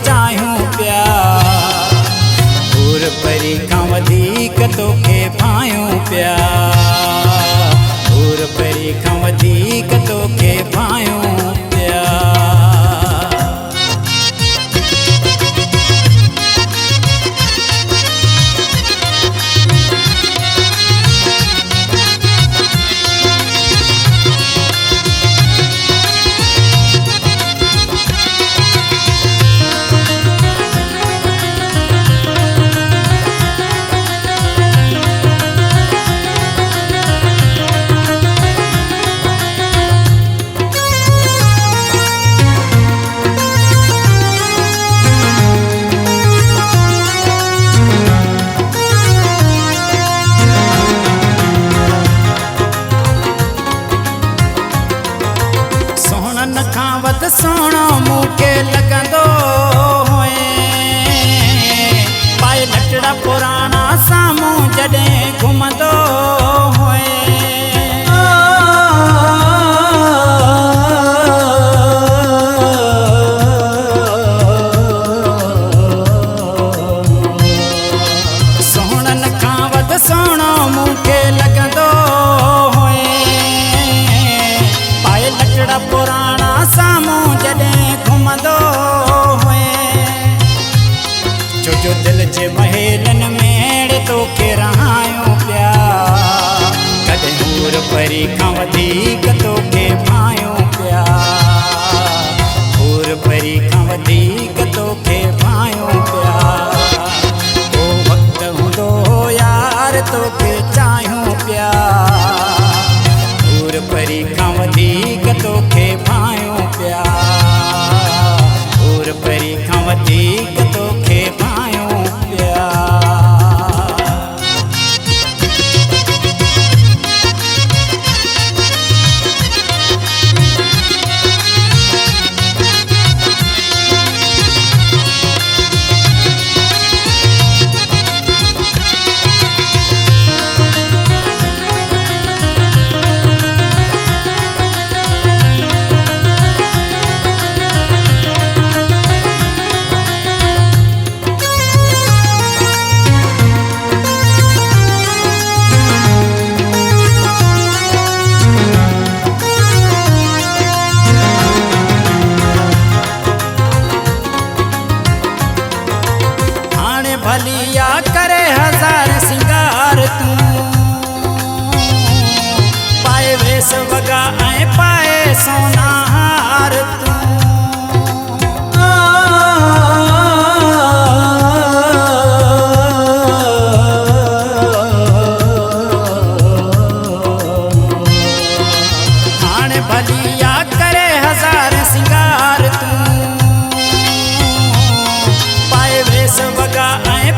चाहियूं पिया हूर परी खां वधीक तोखे भायूं पिया हूर परी खां वधीक तोखे भायूं पिया खावत सोनो मूंखे लगंदो होए पाए लटड़ा पुराना सामूं जॾहिं घुमंदो होए सोहणन खावत सोनो मूंखे लगंदो होए पाए लटड़ा पुराना सामूं जॾहिं घुमंदो हुए जो दिल जे महेलन में तोखे रहायूं पिया कॾहिं हूर परी खां वधीक तोखे भायूं पिया हूर परी खां वधीक तोखे भायूं पिया ओ वक़्तु हूंदो यार तोखे चाहियूं पिया हूर परी खां वधीक तोखे भायूं पिया हूर परी खां वधीक तोखे भायूं पिया भलिया करे हजार सिंगार तूं पाए वेस वगा ऐं पाए सोना हार तूं हाणे भलिया करे हजार सिंगार तूं पाए वेस वगा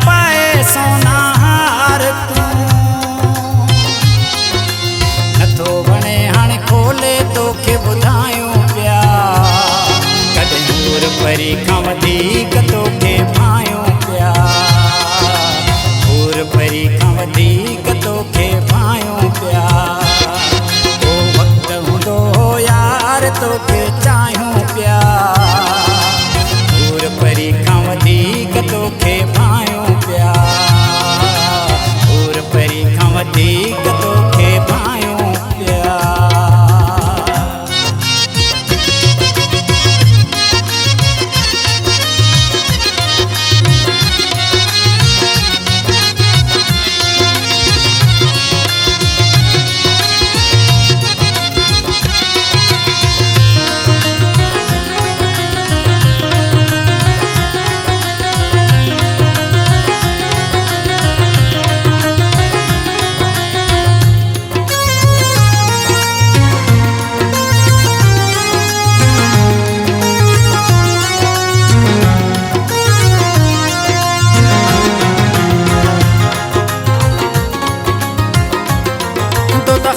पाए सोना हार तूं नथो वणे हाणे खोले तोखे ॿुधायूं पिया कॾहिं हूर परी खां वधीक तोखे भायूं पिया हूर परी खां वधीक तोखे भायूं पिया ओ वक़्तु हूंदो यार तोखे चाहियूं पिया हूर परी खां वधीक तोखे भायूं पिया हूर परी खां वधीक तोखे भायूं पिया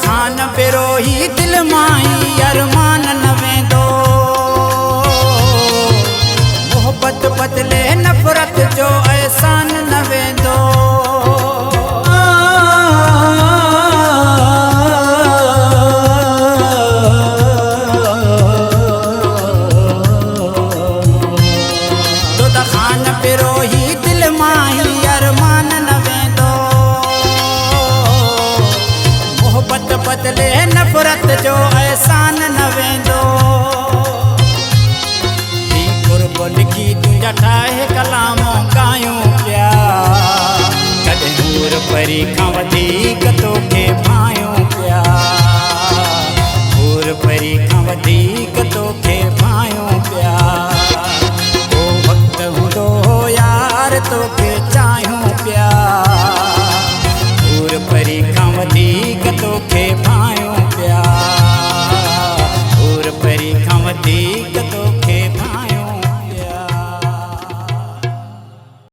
खान बिरोही दिल माई अरमान न वेंदो मोहब्बत बदले नफ़रत जो एहसान